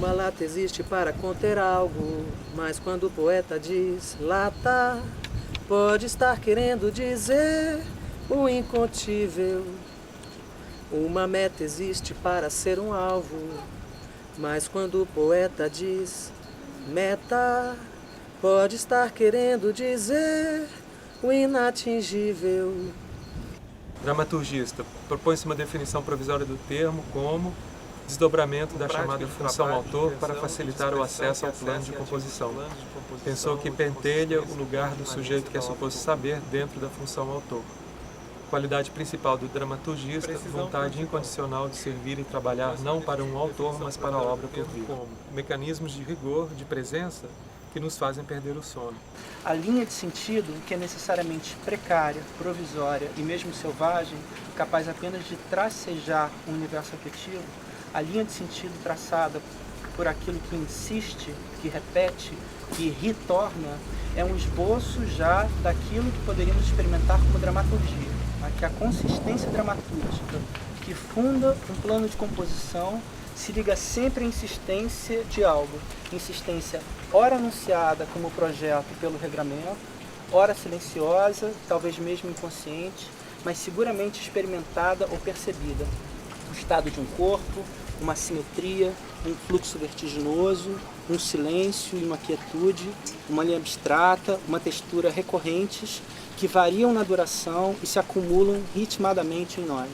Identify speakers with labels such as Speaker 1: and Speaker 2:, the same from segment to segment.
Speaker 1: Uma lata existe para conter algo, mas quando o poeta diz lata, pode estar querendo dizer o incontível. Uma meta existe para ser um alvo, mas quando o poeta diz meta, pode estar querendo dizer o inatingível.
Speaker 2: Dramaturgista. Propõe-se uma definição provisória do termo como desdobramento da chamada função autor para facilitar o acesso ao plano de composição. Pensou que pentelha o lugar do sujeito que é suposto saber dentro da função autor. Qualidade principal do dramaturgista, vontade incondicional de servir e trabalhar não para um autor, mas para a obra por vir. Mecanismos de rigor, de presença, que nos fazem perder o sono.
Speaker 3: A linha de sentido, que é necessariamente precária, provisória e mesmo selvagem, capaz apenas de tracejar um universo afetivo, a linha de sentido traçada por aquilo que insiste, que repete, que retorna, é um esboço já daquilo que poderíamos experimentar como dramaturgia. Que a consistência dramatúrgica que funda um plano de composição se liga sempre à insistência de algo. Insistência ora anunciada como projeto pelo regramento, ora silenciosa, talvez mesmo inconsciente, mas seguramente experimentada ou percebida. O estado de um corpo, uma simetria, um fluxo vertiginoso, um silêncio e uma quietude, uma linha abstrata, uma textura recorrentes que variam na duração e se acumulam ritmadamente em nós.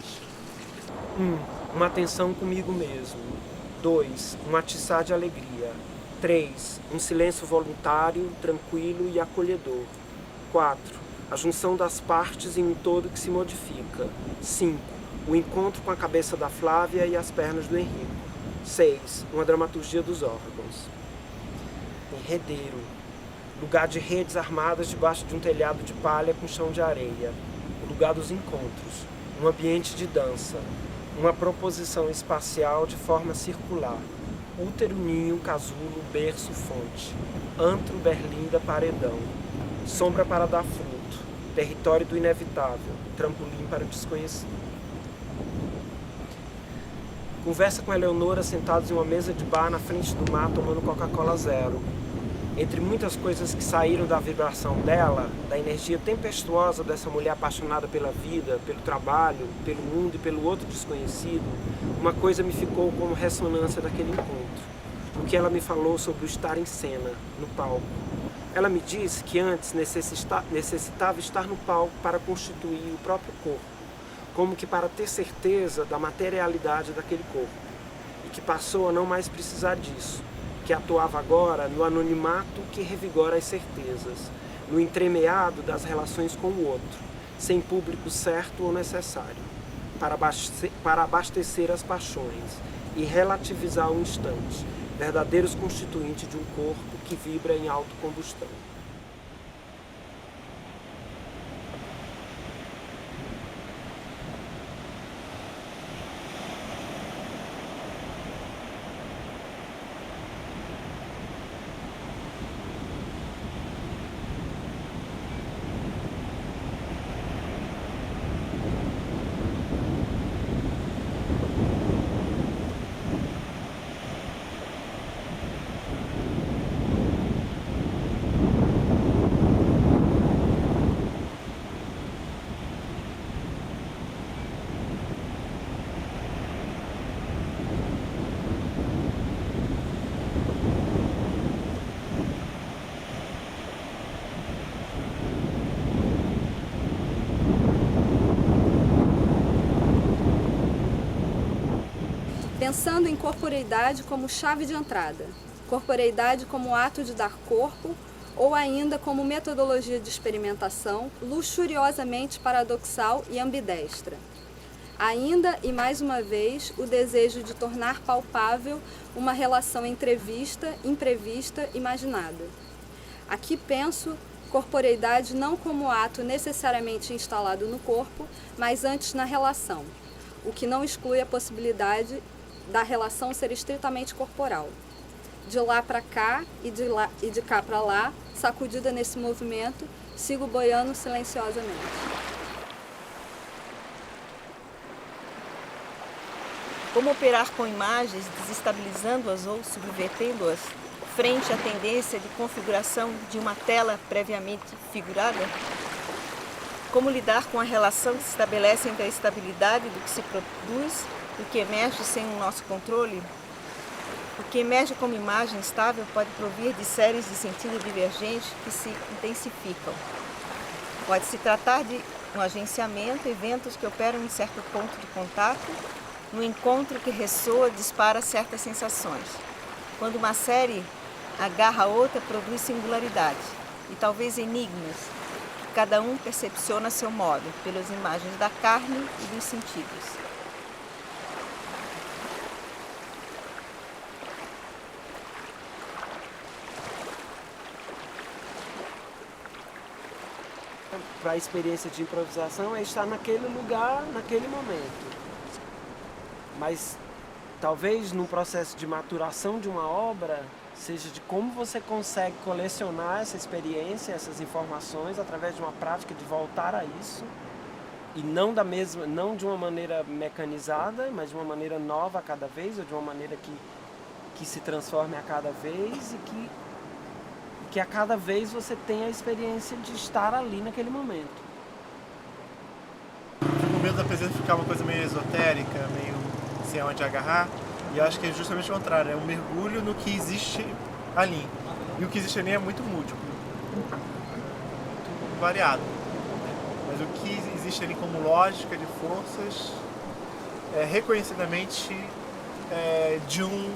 Speaker 4: 1. Uma atenção comigo mesmo. 2. Um atiçar de alegria. 3. Um silêncio voluntário, tranquilo e acolhedor. 4. A junção das partes em um todo que se modifica. 5. O encontro com a cabeça da Flávia e as pernas do Henrico. 6. Uma dramaturgia dos órgãos. Enredeiro. Lugar de redes armadas debaixo de um telhado de palha com chão de areia. O lugar dos encontros. Um ambiente de dança. Uma proposição espacial de forma circular. Útero, ninho, casulo, berço, fonte. Antro, berlinda, paredão. Sombra para dar fruto. Território do inevitável. Trampolim para o desconhecido. Conversa com Eleonora sentados em uma mesa de bar na frente do mar tomando Coca-Cola Zero. Entre muitas coisas que saíram da vibração dela, da energia tempestuosa dessa mulher apaixonada pela vida, pelo trabalho, pelo mundo e pelo outro desconhecido, uma coisa me ficou como ressonância daquele encontro. O que ela me falou sobre o estar em cena, no palco. Ela me disse que antes necessitava estar no palco para constituir o próprio corpo, como que para ter certeza da materialidade daquele corpo, e que passou a não mais precisar disso, que atuava agora no anonimato que revigora as certezas, no entremeado das relações com o outro, sem público certo ou necessário, para abastecer as paixões e relativizar o instante, verdadeiros constituintes de um corpo que vibra em autocombustão.
Speaker 5: Pensando em corporeidade como chave de entrada, corporeidade como ato de dar corpo ou ainda como metodologia de experimentação luxuriosamente paradoxal e ambidestra. Ainda e mais uma vez o desejo de tornar palpável uma relação entrevista, imprevista, imaginada. Aqui penso corporeidade não como ato necessariamente instalado no corpo, mas antes na relação, o que não exclui a possibilidade da relação ser estritamente corporal. De lá para cá e de cá para lá, sacudida nesse movimento, sigo boiando silenciosamente.
Speaker 6: Como operar com imagens, desestabilizando-as ou subvertendo-as, frente à tendência de configuração de uma tela previamente figurada? Como lidar com a relação que se estabelece entre a estabilidade do que se produz e o que emerge sem o nosso controle? O que emerge como imagem estável pode provir de séries de sentido divergente que se intensificam. Pode se tratar de um agenciamento, eventos que operam em certo ponto de contato, no encontro que ressoa, dispara certas sensações. Quando uma série agarra a outra, produz singularidade e talvez enigmas, que cada um percepciona a seu modo, pelas imagens da carne e dos sentidos.
Speaker 4: Para a experiência de improvisação é estar naquele lugar, naquele momento. Mas talvez num processo de maturação de uma obra, seja de como você consegue colecionar essa experiência, essas informações através de uma prática de voltar a isso e não de uma maneira mecanizada, mas de uma maneira nova a cada vez, ou de uma maneira que se transforme a cada vez e que a cada vez você tenha a experiência de estar ali naquele momento.
Speaker 7: O medo da presença ficar uma coisa meio esotérica, meio sem onde agarrar, e eu acho que é justamente o contrário, é um mergulho no que existe ali. E o que existe ali é muito múltiplo, muito variado. Mas o que existe ali como lógica de forças é reconhecidamente de um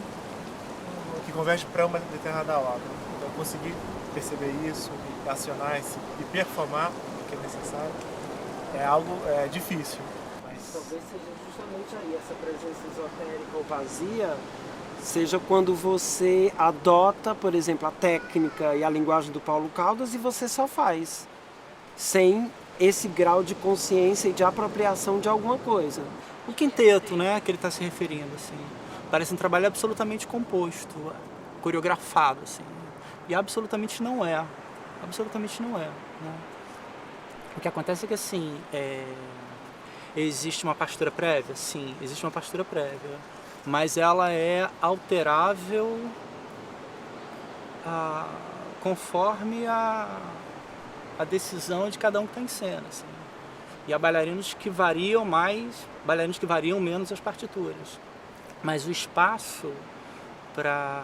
Speaker 7: que converge para uma determinada obra. Então conseguir perceber isso, e acionar e performar o que é necessário é algo difícil.
Speaker 4: Talvez seja justamente aí, essa presença esotérica ou vazia, seja quando você adota, por exemplo, a técnica e a linguagem do Paulo Caldas e você só faz, sem esse grau de consciência e de apropriação de alguma coisa.
Speaker 3: O quinteto, né, que ele está se referindo, assim, parece um trabalho absolutamente composto, coreografado, assim, e absolutamente não é. Absolutamente não é, né? O que acontece é que, assim, existe uma partitura prévia? Sim, existe uma partitura prévia, mas ela é alterável conforme a decisão de cada um que está em cena. Assim. E há bailarinos que variam mais, bailarinos que variam menos as partituras. Mas o espaço para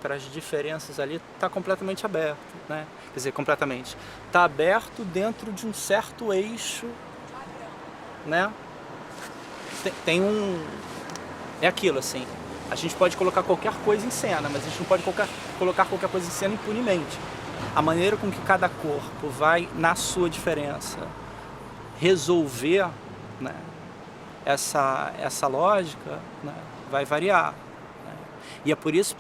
Speaker 3: as diferenças ali está completamente aberto, né? Quer dizer, completamente. Está aberto dentro de um certo eixo, né? Tem um... É aquilo, assim. A gente pode colocar qualquer coisa em cena, mas a gente não pode colocar qualquer coisa em cena impunemente. A maneira com que cada corpo vai, na sua diferença, resolver, né, essa lógica, né, vai variar. Né? E é por isso,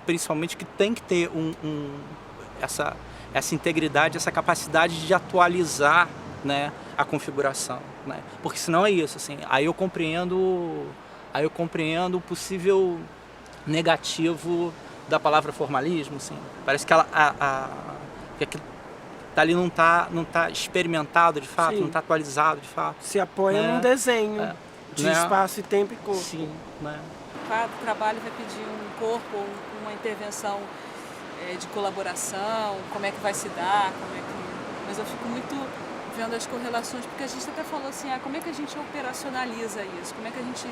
Speaker 3: principalmente, que tem que ter essa integridade, essa capacidade de atualizar, né, a configuração, né? Porque senão é isso, assim, aí eu compreendo o possível negativo da palavra formalismo, assim. Parece que que aquilo ali não tá experimentado de fato,
Speaker 4: Sim.
Speaker 3: não está atualizado de fato.
Speaker 4: Se apoia
Speaker 3: né?
Speaker 4: num desenho de
Speaker 3: né?
Speaker 4: espaço e tempo e corpo.
Speaker 3: Sim, né?
Speaker 8: Cada trabalho vai pedir um corpo, uma intervenção de colaboração, como é que vai se dar, mas eu fico muito vendo as correlações, porque a gente até falou assim, como é que a gente operacionaliza isso, como é que a gente...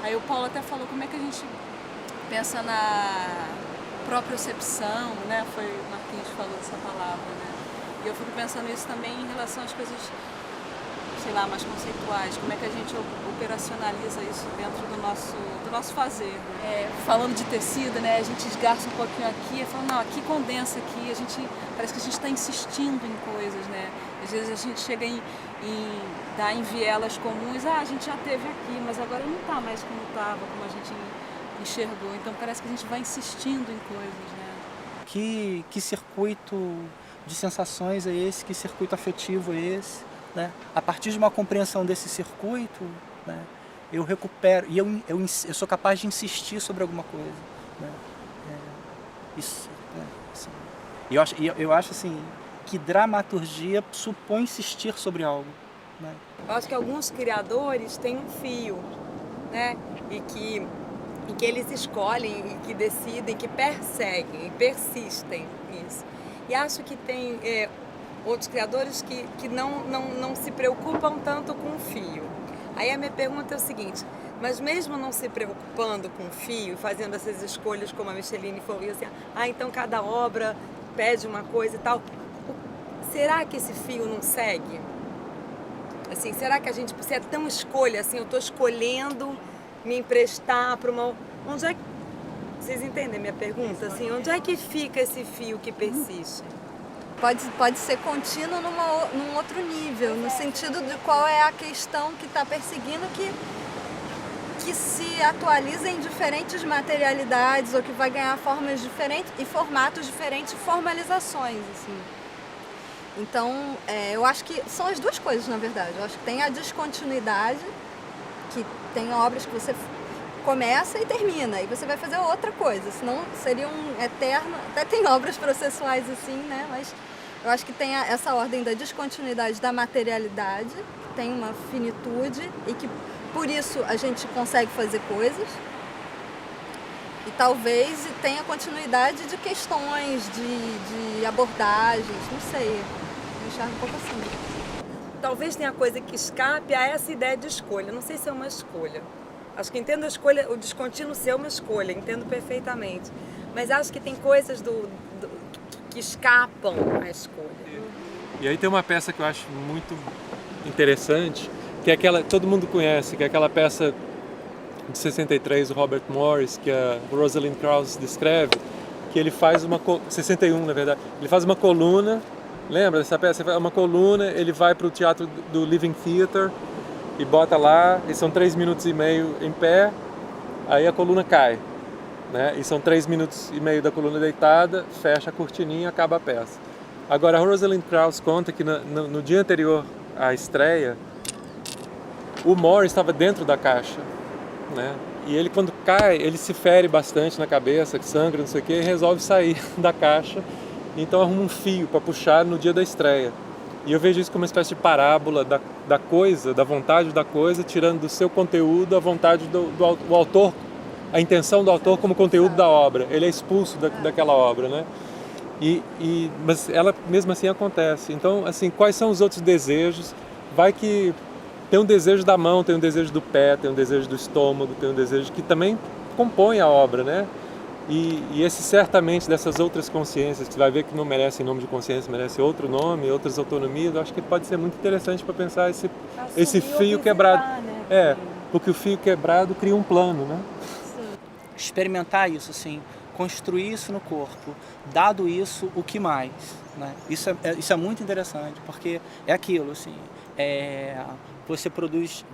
Speaker 8: Aí o Paulo até falou, como é que a gente pensa na propriocepção, né? Foi o Marquinhos que falou essa palavra, né? E eu fico pensando isso também em relação às coisas, sei lá, mais conceituais, como é que a gente operacionaliza isso dentro do nosso fazer. Né? Falando de tecido, né, a gente esgarça um pouquinho aqui, fala, não, aqui condensa aqui, parece que a gente está insistindo em coisas, né? Às vezes a gente chega em dar em vielas comuns, a gente já teve aqui, mas agora não está mais como estava, como a gente enxergou. Então parece que a gente vai insistindo em coisas, né?
Speaker 3: Que circuito de sensações é esse? Que circuito afetivo é esse? Né? A partir de uma compreensão desse circuito, né, eu recupero e eu sou capaz de insistir sobre alguma coisa. Né? Isso. Né? Assim. E eu acho assim que dramaturgia supõe insistir sobre algo. né?
Speaker 9: Eu acho que alguns criadores têm um fio, né? E que eles escolhem, e que decidem, que perseguem e persistem nisso. E acho que tem outros criadores que não se preocupam tanto com o fio. Aí a minha pergunta é o seguinte, mas mesmo não se preocupando com o fio, fazendo essas escolhas como a Micheline falou, assim, então cada obra pede uma coisa e tal, será que esse fio não segue? Assim, será que a gente, se é tão escolha, assim, eu estou escolhendo me emprestar para uma... Onde é que... Vocês entendem a minha pergunta? Assim, onde é que fica esse fio que persiste?
Speaker 5: Pode ser contínuo num outro nível, no sentido de qual é a questão que está perseguindo que se atualiza em diferentes materialidades ou que vai ganhar formas diferentes e formatos diferentes, formalizações, assim. Então, eu acho que são as duas coisas, na verdade. Eu acho que tem a descontinuidade, que tem obras que você começa e termina, e você vai fazer outra coisa, senão seria um eterno... Até tem obras processuais assim, né? Mas eu acho que tem essa ordem da descontinuidade da materialidade, que tem uma finitude e que, por isso, a gente consegue fazer coisas. E talvez tenha continuidade de questões, de abordagens, não sei, eu enxergo um pouco assim.
Speaker 9: Talvez tenha coisa que escape a essa ideia de escolha, não sei se é uma escolha. Acho que entendo a escolha, o descontínuo ser uma escolha, entendo perfeitamente. Mas acho que tem coisas que escapam à escolha.
Speaker 2: E aí tem uma peça que eu acho muito interessante, que é aquela que todo mundo conhece, que é aquela peça de 63 do Robert Morris, que a Rosalind Krauss descreve, que ele faz 61 na verdade, ele faz uma coluna, lembra dessa peça? Uma coluna, ele vai para o teatro do Living Theatre e bota lá, e são 3 minutos e meio em pé, aí a coluna cai, né? E são 3 minutos e meio da coluna deitada, fecha a cortininha, acaba a peça. Agora a Rosalind Krauss conta que no dia anterior à estreia, o Morris estava dentro da caixa, né? E ele, quando cai, ele se fere bastante na cabeça, que sangra, não sei o que, e resolve sair da caixa, então arruma um fio para puxar no dia da estreia. E eu vejo isso como uma espécie de parábola da coisa, da vontade da coisa, tirando do seu conteúdo a vontade do autor, a intenção do autor como conteúdo da obra. Ele é expulso daquela obra, né? Mas ela mesmo assim acontece. Então, assim, quais são os outros desejos? Vai que tem um desejo da mão, tem um desejo do pé, tem um desejo do estômago, tem um desejo que também compõe a obra, né? E esse certamente dessas outras consciências, que você vai ver que não merecem nome de consciência, merece outro nome, outras autonomias, eu acho que pode ser muito interessante para pensar esse fio quebrado. Né? Porque o fio quebrado cria um plano, né?
Speaker 3: Sim. Experimentar isso, assim, construir isso no corpo, dado isso, o que mais? Né? Isso é muito interessante, porque é aquilo, assim, você produz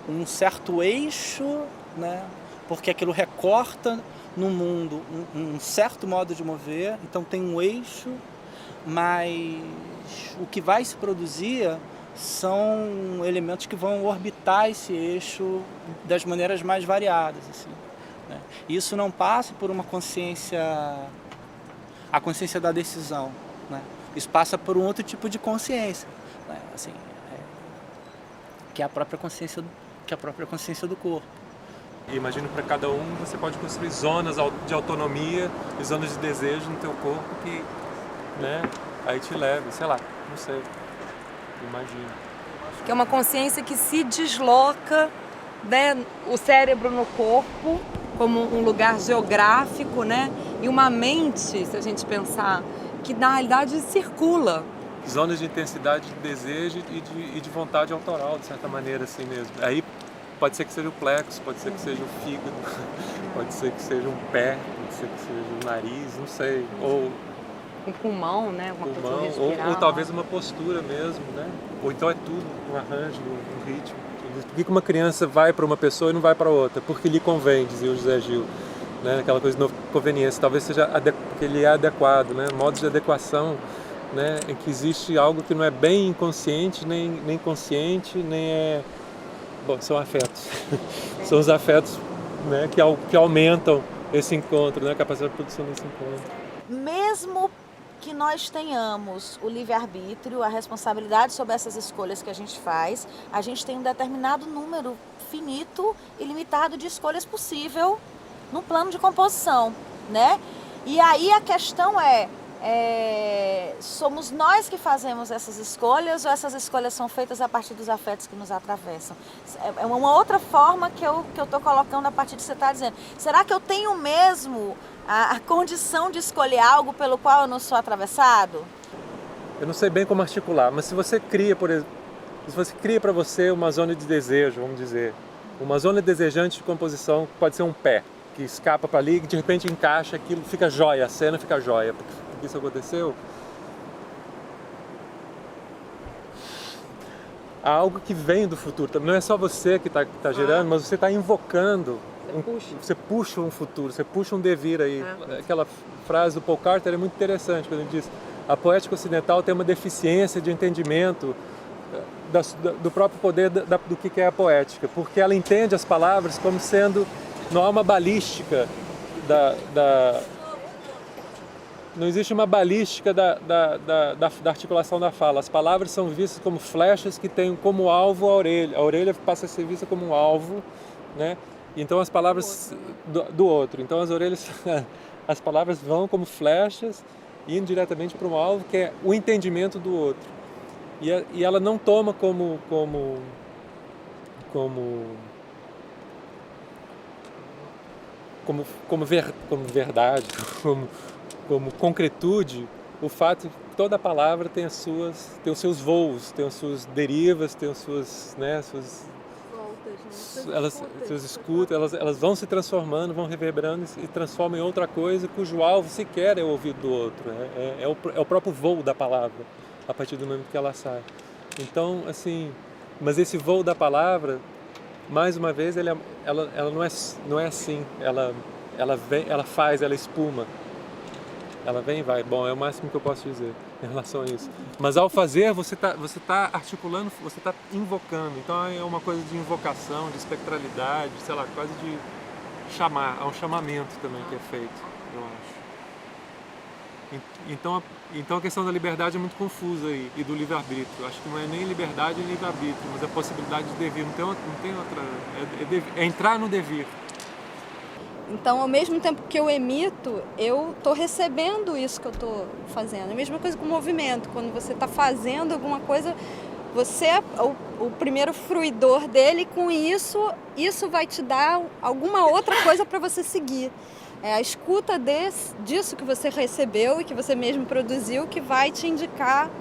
Speaker 3: um certo eixo, né? Porque aquilo recorta no mundo um certo modo de mover, então tem um eixo, mas o que vai se produzir são elementos que vão orbitar esse eixo das maneiras mais variadas, assim, né? Isso não passa por uma consciência, a consciência da decisão, né? Isso passa por um outro tipo de consciência, né? Assim, que é a própria consciência do corpo.
Speaker 2: E imagino para cada um você pode construir zonas de autonomia e zonas de desejo no teu corpo que, né, aí te leva, sei lá, não sei, imagino.
Speaker 9: Que é uma consciência que se desloca, né, o cérebro no corpo como um lugar geográfico, né, e uma mente, se a gente pensar, que na realidade circula.
Speaker 2: Zonas de intensidade de desejo e de vontade autoral, de certa maneira, assim mesmo. Aí pode ser que seja o plexo, pode ser que seja o fígado, pode ser que seja um pé, pode ser que seja o nariz, não sei. Ou
Speaker 9: um pulmão, né?
Speaker 2: Ou talvez uma postura mesmo, né? Ou então é tudo, um arranjo, um ritmo. Por que uma criança vai para uma pessoa e não vai para outra? Porque lhe convém, dizia o José Gil. Né? Aquela coisa de conveniência, talvez seja porque ele é adequado, né? Modos de adequação, né? Em que existe algo que não é bem inconsciente, nem consciente, nem é... Bom, são afetos. São os afetos, né, que aumentam esse encontro, né, a capacidade de produção desse encontro.
Speaker 10: Mesmo que nós tenhamos o livre-arbítrio, a responsabilidade sobre essas escolhas que a gente faz, a gente tem um determinado número finito e limitado de escolhas possível no plano de composição, né? E aí a questão somos nós que fazemos essas escolhas ou essas escolhas são feitas a partir dos afetos que nos atravessam? É uma outra forma que eu estou colocando a partir do que você está dizendo. Será que eu tenho mesmo a condição de escolher algo pelo qual eu não sou atravessado?
Speaker 2: Eu não sei bem como articular, mas se você cria, por exemplo, se você cria para você uma zona de desejo, vamos dizer, uma zona desejante de composição, pode ser um pé, que escapa para ali, que de repente encaixa, aquilo fica jóia, a cena fica jóia, porque isso aconteceu. Há algo que vem do futuro, não é só você que está gerando, mas você está invocando, você puxa um futuro, você puxa um devir aí. Aquela frase do Paul Carter é muito interessante, quando ele diz: a poética ocidental tem uma deficiência de entendimento do próprio poder do que é a poética, porque ela entende as palavras como sendo, não há uma balística não existe uma balística da articulação da fala. As palavras são vistas como flechas que têm como alvo a orelha passa a ser vista como um alvo, né? Então as palavras do outro, então as palavras vão como flechas indo diretamente para um alvo que é o entendimento do outro. E ela não toma como verdade, como concretude, o fato de que toda palavra tem os seus voos, tem as suas derivas, tem as suas, né, seus escutas, elas vão se transformando, vão reverberando e transformam em outra coisa cujo alvo sequer é o ouvido do outro, é o próprio voo da palavra, a partir do momento que ela sai. Então, assim, mas esse voo da palavra, mais uma vez, ela não é assim, ela vem, ela faz, ela espuma. Ela vem e vai. Bom, é o máximo que eu posso dizer em relação a isso. Mas ao fazer, você tá articulando, você está invocando. Então é uma coisa de invocação, de espectralidade, sei lá, quase de chamar. Há um chamamento também que é feito, eu acho. Então a questão da liberdade é muito confusa aí, e do livre-arbítrio. Acho que não é nem liberdade nem livre-arbítrio, mas a possibilidade de devir. Não tem outra. É entrar no devir.
Speaker 5: Então, ao mesmo tempo que eu emito, eu estou recebendo isso que eu estou fazendo. É a mesma coisa com o movimento. Quando você está fazendo alguma coisa, você é o primeiro fruidor dele, e com isso vai te dar alguma outra coisa para você seguir. É a escuta disso que você recebeu e que você mesmo produziu que vai te indicar